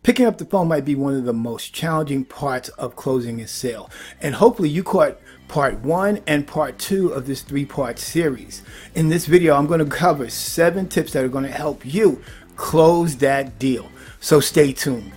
Picking up the phone might be one of the most challenging parts of closing a sale. And hopefully you caught part 1 and part 2 of this 3-part series. In this video, I'm going to cover 7 tips that are going to help you close that deal. So stay tuned.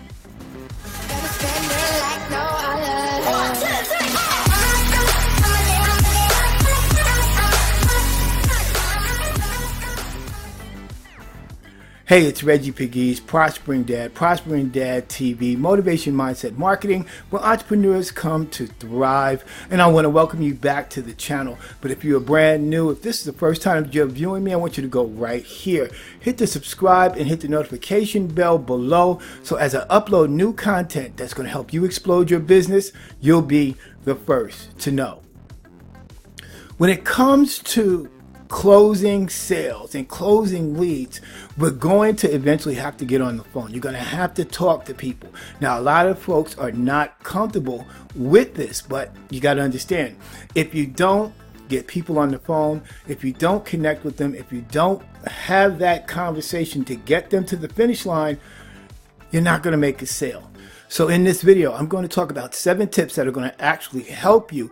Hey, it's Reggie Pegues, Prospering Dad TV, Motivation Mindset Marketing, where entrepreneurs come to thrive. And I want to welcome you back to the channel. But if you're brand new, if this is the first time you're viewing me, I want you to go right here. Hit the subscribe and hit the notification bell below. So as I upload new content that's going to help you explode your business, you'll be the first to know. When it comes to closing sales and closing leads, we're going to eventually have to get on the phone. You're going to have to talk to people. Now, a lot of folks are not comfortable with this, but you got to understand, if you don't get people on the phone, if you don't connect with them, if you don't have that conversation to get them to the finish line, you're not going to make a sale. So in this video, I'm going to talk about 7 tips that are going to actually help you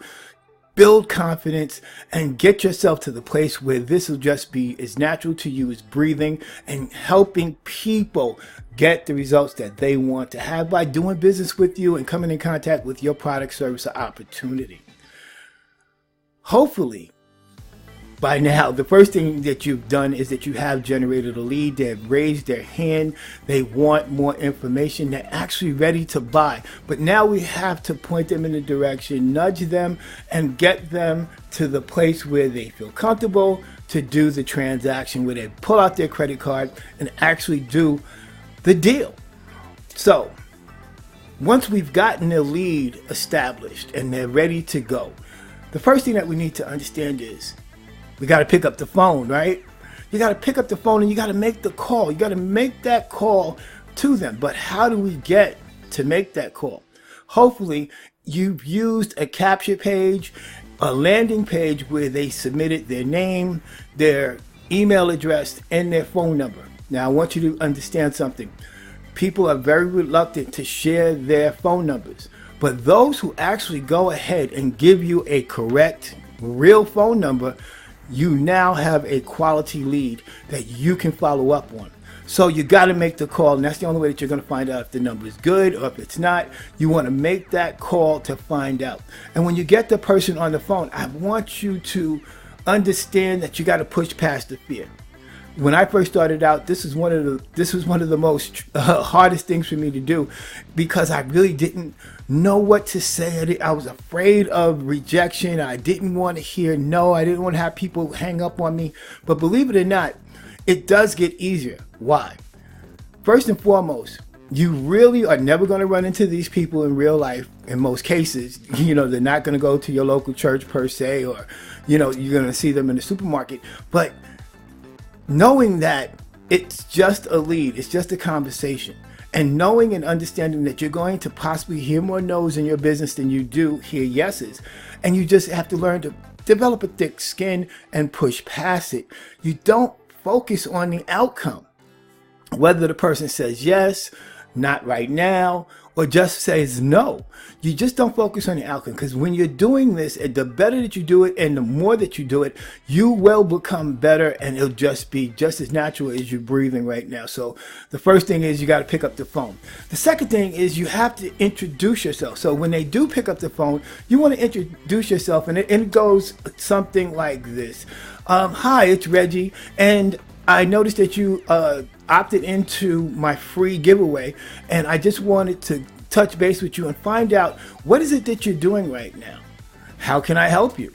build confidence and get yourself to the place where this will just be as natural to you as breathing, and helping people get the results that they want to have by doing business with you and coming in contact with your product, service, or opportunity. Hopefully, by now, the first thing that you've done is that you have generated a lead. They've raised their hand. They want more information. They're actually ready to buy. But now we have to point them in the direction, nudge them, and get them to the place where they feel comfortable to do the transaction, where they pull out their credit card and actually do the deal. So once we've gotten the lead established and they're ready to go, the first thing that we need to understand is we got to pick up the phone, right? You got to pick up the phone and you got to make the call. You got to make that call to them. But how do we get to make that call? Hopefully, you've used a capture page, a landing page where they submitted their name, their email address, and their phone number. Now, I want you to understand something. People are very reluctant to share their phone numbers. But those who actually go ahead and give you a correct, real phone number, you now have a quality lead that you can follow up on. So you got to make the call, and that's the only way that you're going to find out if the number is good or if it's not. You want to make that call to find out. And when you get the person on the phone, I want you to understand that you got to push past the fear. When I first started out, this was one of the most hardest things for me to do, because I really didn't know what to say. I was afraid of rejection. I didn't want to hear no. I didn't want to have people hang up on me. But believe it or not, it does get easier. Why? First and foremost, you really are never going to run into these people in real life. In most cases, they're not going to go to your local church per se, or, you're going to see them in the supermarket. But knowing that it's just a lead, it's just a conversation, and knowing and understanding that you're going to possibly hear more no's in your business than you do hear yeses, and you just have to learn to develop a thick skin and push past it. You don't focus on the outcome, whether the person says yes, not right now, or just says no. You just don't focus on the outcome, because when you're doing this, the better that you do it and the more that you do it, you will become better, and it'll just be just as natural as you're breathing right now. So the first thing is you got to pick up the phone. The second thing is you have to introduce yourself. So when they do pick up the phone, you want to introduce yourself, and it goes something like this. Hi, it's Reggie, and I noticed that you opted into my free giveaway, and I just wanted to touch base with you and find out, what is it that you're doing right now? How can I help you?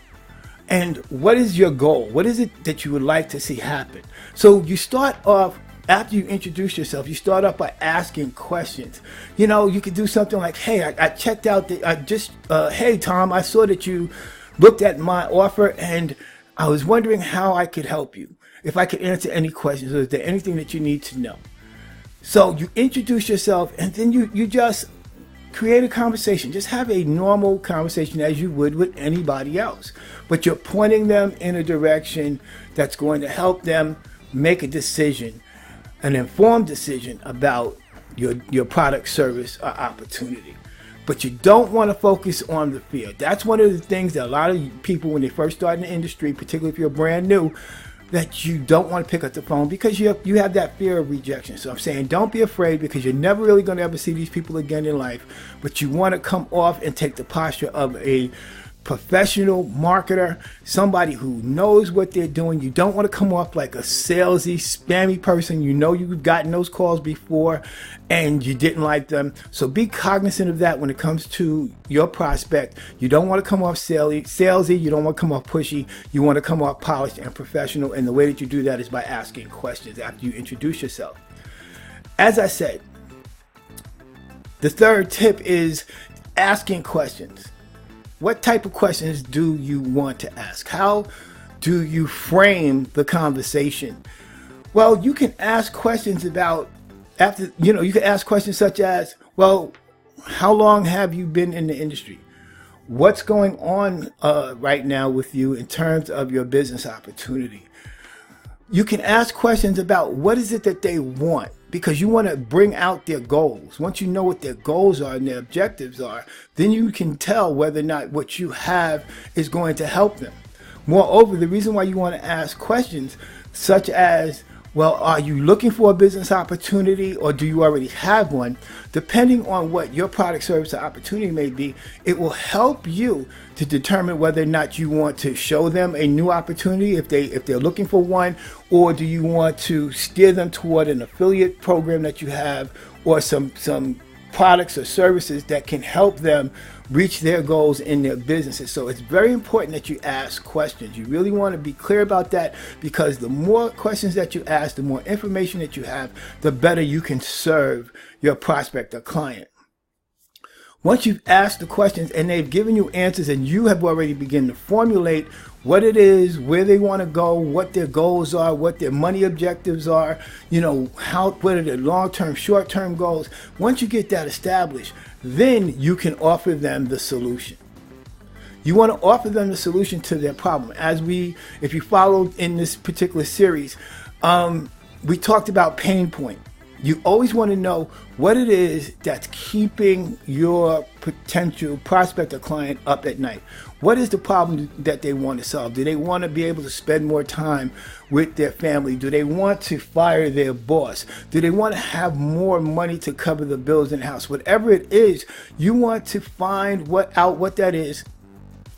And what is your goal? What is it that you would like to see happen? So you start off, after you introduce yourself, you start off by asking questions. You could do something like, hey, I checked out hey, Tom, I saw that you looked at my offer, and I was wondering how I could help you. If I could answer any questions, or is there anything that you need to know? So you introduce yourself, and then you just create a conversation. Just have a normal conversation as you would with anybody else. But you're pointing them in a direction that's going to help them make a decision, an informed decision about your product, service, or opportunity. But you don't want to focus on the fear. That's one of the things that a lot of people, when they first start in the industry, particularly if you're brand new, that you don't want to pick up the phone because you have that fear of rejection. So I'm saying don't be afraid, because you're never really going to ever see these people again in life. But you want to come off and take the posture of a professional marketer, somebody who knows what they're doing. You don't want to come off like a salesy, spammy person. You know you've gotten those calls before and you didn't like them. So be cognizant of that when it comes to your prospect. You don't want to come off salesy. You don't want to come off pushy. You want to come off polished and professional. And the way that you do that is by asking questions after you introduce yourself. As I said, the third tip is asking questions. What type of questions do you want to ask? How do you frame the conversation? Well, you can ask questions about you can ask questions such as, well, how long have you been in the industry? What's going on right now with you in terms of your business opportunity? You can ask questions about what is it that they want, because you want to bring out their goals. Once you know what their goals are and their objectives are, then you can tell whether or not what you have is going to help them. Moreover, the reason why you want to ask questions such as, well, are you looking for a business opportunity or do you already have one? Depending on what your product, service, or opportunity may be, it will help you to determine whether or not you want to show them a new opportunity if they're looking for one, or do you want to steer them toward an affiliate program that you have, or some products or services that can help them reach their goals in their businesses. So it's very important that you ask questions. You really want to be clear about that, because the more questions that you ask, the more information that you have, the better you can serve your prospect or client. Once you've asked the questions and they've given you answers and you have already begun to formulate what it is, where they want to go, what their goals are, what their money objectives are, what are their long-term, short-term goals. Once you get that established, then you can offer them the solution. You want to offer them the solution to their problem. If you followed in this particular series, we talked about pain point. You always want to know what it is that's keeping your potential prospect or client up at night. What is the problem that they want to solve? Do they want to be able to spend more time with their family? Do they want to fire their boss? Do they want to have more money to cover the bills in the house? Whatever it is, you want to find out what that is,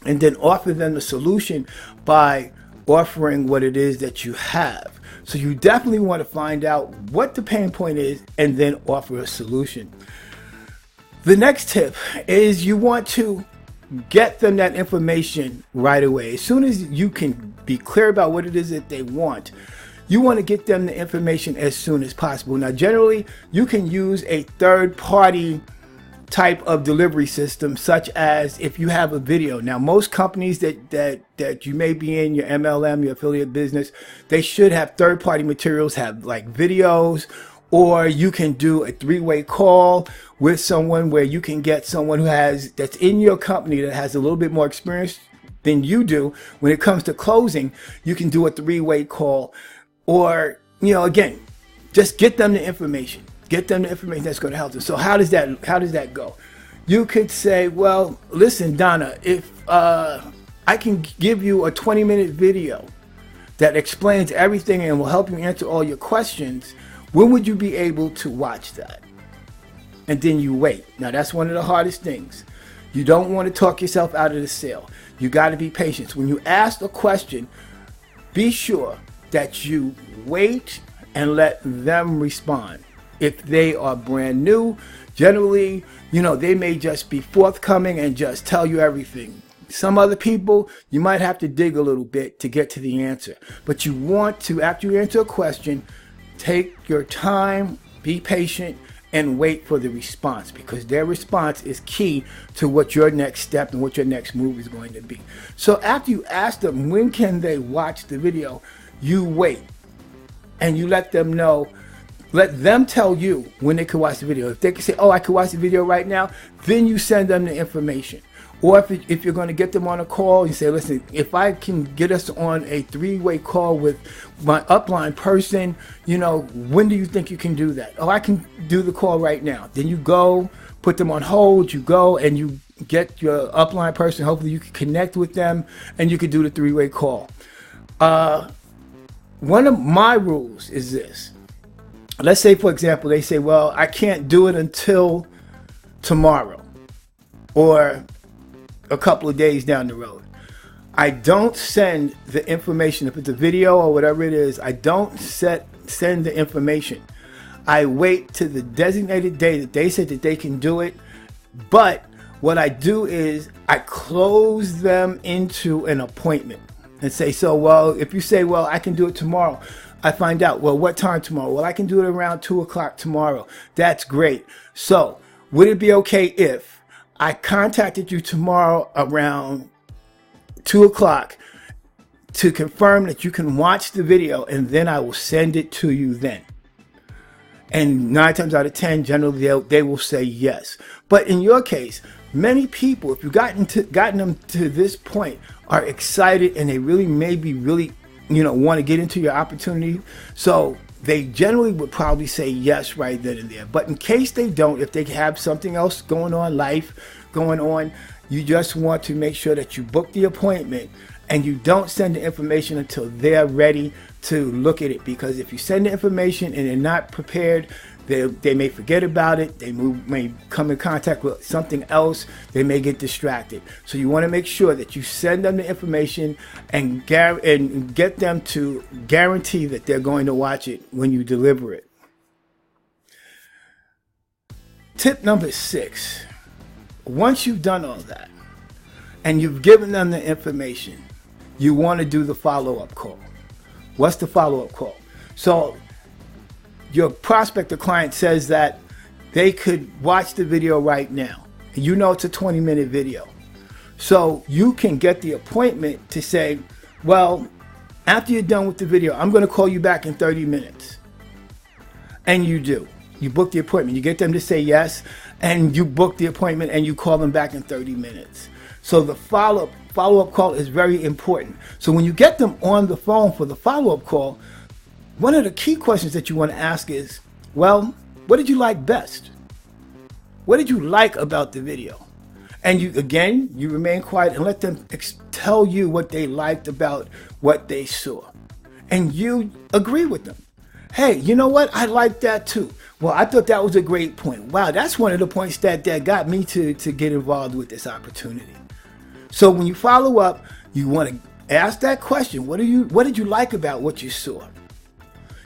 and then offer them the solution by offering what it is that you have. So you definitely want to find out what the pain point is and then offer a solution. The next tip is you want to get them that information right away. As soon as you can be clear about what it is that they want, you want to get them the information as soon as possible. Now, generally, you can use a third-party type of delivery system, such as if you have a video. Now, most companies that you may be in, your MLM, your affiliate business, they should have third-party materials, have like videos, or you can do a three-way call with someone where you can get someone that's in your company that has a little bit more experience than you do. When it comes to closing, you can do a three-way call, or, again, just get them the information. Get them the information that's going to help them. So how does that go? You could say, well, listen, Donna, if I can give you a 20-minute video that explains everything and will help you answer all your questions, when would you be able to watch that? And then you wait. Now, that's one of the hardest things. You don't want to talk yourself out of the sale. You got to be patient. When you ask a question, be sure that you wait and let them respond. If they are brand new, generally, they may just be forthcoming and just tell you everything. Some other people, you might have to dig a little bit to get to the answer. But you want to, after you answer a question, take your time, be patient, and wait for the response, because their response is key to what your next step and what your next move is going to be. So after you ask them when can they watch the video, you wait and you let them know. Let them tell you when they can watch the video. If they can say, oh, I can watch the video right now, then you send them the information. Or if you're going to get them on a call, you say, listen, if I can get us on a 3-way call with my upline person, when do you think you can do that? Oh, I can do the call right now. Then you go, put them on hold, you go and you get your upline person. Hopefully you can connect with them and you can do the 3-way call. One of my rules is this. Let's say, for example, they say, well, I can't do it until tomorrow or a couple of days down the road. I don't send the information. If it's a video or whatever it is, I don't send the information. I wait to the designated day that they said that they can do it. But what I do is I close them into an appointment and say, so, well, if you say, well, I can do it tomorrow, I find out, well, what time tomorrow? Well, I can do it around 2 o'clock tomorrow. That's great. So would it be okay if I contacted you tomorrow around 2 o'clock to confirm that you can watch the video, and then I will send it to you then? And 9 times out of 10, generally they will say yes. But in your case, many people, if you've gotten them to this point, are excited and they really want to get into your opportunity. So they generally would probably say yes right then and there. But in case they don't, if they have something else going on, life going on, you just want to make sure that you book the appointment and you don't send the information until they're ready to look at it. Because if you send the information and they're not prepared, they may forget about it. They may come in contact with something else. They may get distracted. So you want to make sure that you send them the information and get them to guarantee that they're going to watch it when you deliver it. Tip number 6. Once you've done all that and you've given them the information, you want to do the follow-up call. What's the follow-up call? So your prospect or client says that they could watch the video right now. And it's a 20-minute video. So you can get the appointment to say, well, after you're done with the video, I'm going to call you back in 30 minutes. And you do. You book the appointment. You get them to say yes, and you book the appointment and you call them back in 30 minutes. So the follow-up call is very important. So when you get them on the phone for the follow-up call, one of the key questions that you want to ask is, well, what did you like best? What did you like about the video? And you remain quiet and let them tell you what they liked about what they saw. And you agree with them. Hey, you know what? I like that too. Well, I thought that was a great point. Wow, that's one of the points that got me to get involved with this opportunity. So when you follow up, you want to ask that question. What did you like about what you saw?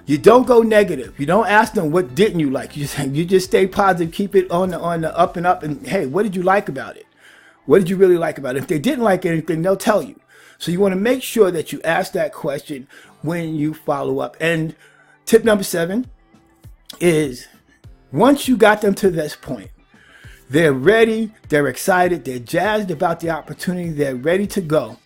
You don't go negative. You don't ask them what didn't you like. You just stay positive, keep it on the up and up. And hey, what did you like about it? What did you really like about it? If they didn't like anything, they'll tell you. So you want to make sure that you ask that question when you follow up. And tip number 7 is, once you got them to this point, they're ready, they're excited, they're jazzed about the opportunity, they're ready to go.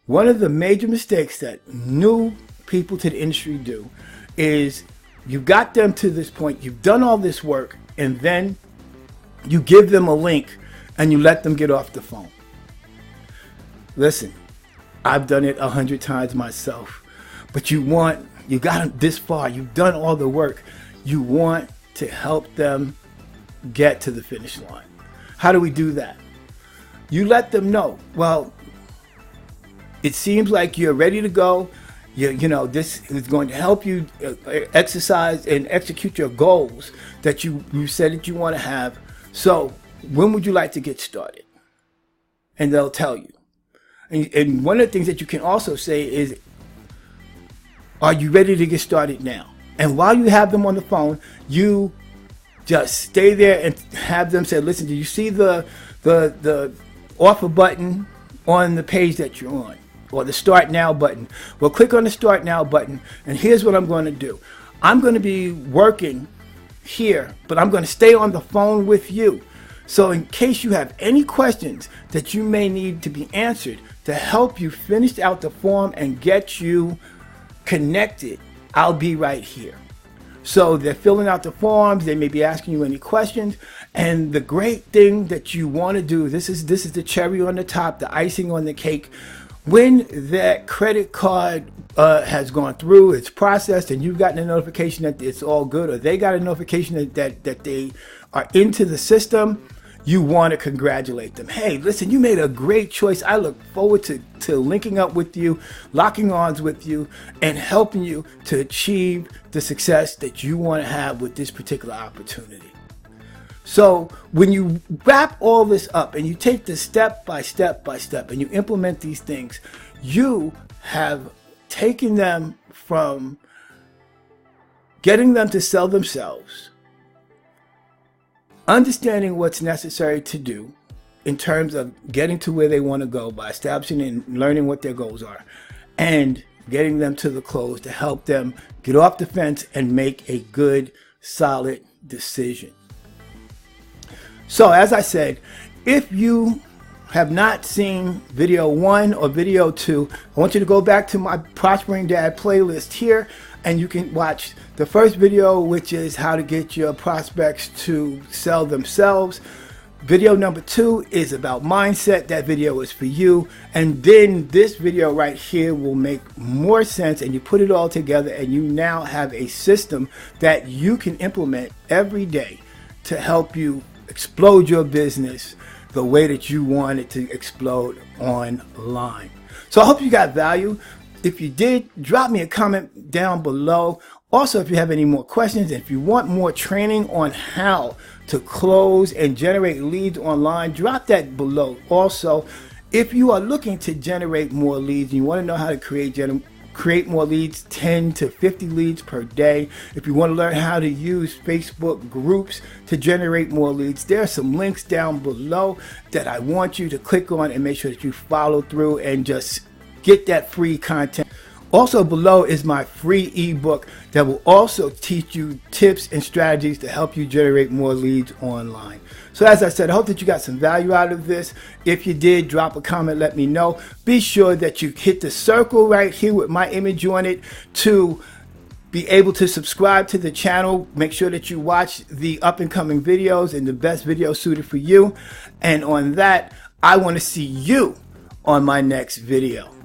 One of the major mistakes that new people to the industry do is you got them to this point, you've done all this work, and then you give them a link and you let them get off the phone. Listen, I've done it 100 times myself, but you got them this far, you've done all the work, you want to help them get to the finish line. How do we do that? You let them know, well, it seems like you're ready to go. This is going to help you exercise and execute your goals that you said that you want to have. So when would you like to get started? And they'll tell you. And one of the things that you can also say is, are you ready to get started now? And while you have them on the phone, you just stay there and have them say, listen, do you see the offer button on the page that you're on? Or the Start Now button? Well, click on the Start Now button, and here's what I'm going to do. I'm going to be working here, but I'm going to stay on the phone with you. So in case you have any questions that you may need to be answered to help you finish out the form and get you connected, I'll be right here. So they're filling out the forms. They may be asking you any questions. And the great thing that you want to do, this is the cherry on the top, the icing on the cake. When that credit card has gone through, it's processed, and you've gotten a notification that it's all good, or they got a notification that they are into the system, you want to congratulate them. Hey, listen, you made a great choice. I look forward to linking up with you, locking arms with you, and helping you to achieve the success that you want to have with this particular opportunity. So when you wrap all this up and you take this step by step by step and you implement these things, you have taken them from getting them to sell themselves, understanding what's necessary to do in terms of getting to where they want to go by establishing and learning what their goals are, and getting them to the close to help them get off the fence and make a good, solid decision. So as I said, if you have not seen video 1 or video 2, I want you to go back to my Prospering Dad playlist here, and you can watch the first video, which is how to get your prospects to sell themselves. Video number 2 is about mindset. That video is for you. And then this video right here will make more sense, and you put it all together and you now have a system that you can implement every day to help you explode your business the way that you want it to explode online. So I hope you got value. If you did, drop me a comment down below. Also, if you have any more questions, and if you want more training on how to close and generate leads online, drop that below. Also, if you are looking to generate more leads and you want to know how to create more leads, 10 to 50 leads per day. If you want to learn how to use Facebook groups to generate more leads, there are some links down below that I want you to click on and make sure that you follow through and just get that free content. Also below is my free ebook that will also teach you tips and strategies to help you generate more leads online. So as I said, I hope that you got some value out of this. If you did, drop a comment, let me know. Be sure that you hit the circle right here with my image on it to be able to subscribe to the channel. Make sure that you watch the up and coming videos and the best videos suited for you. And on that, I want to see you on my next video.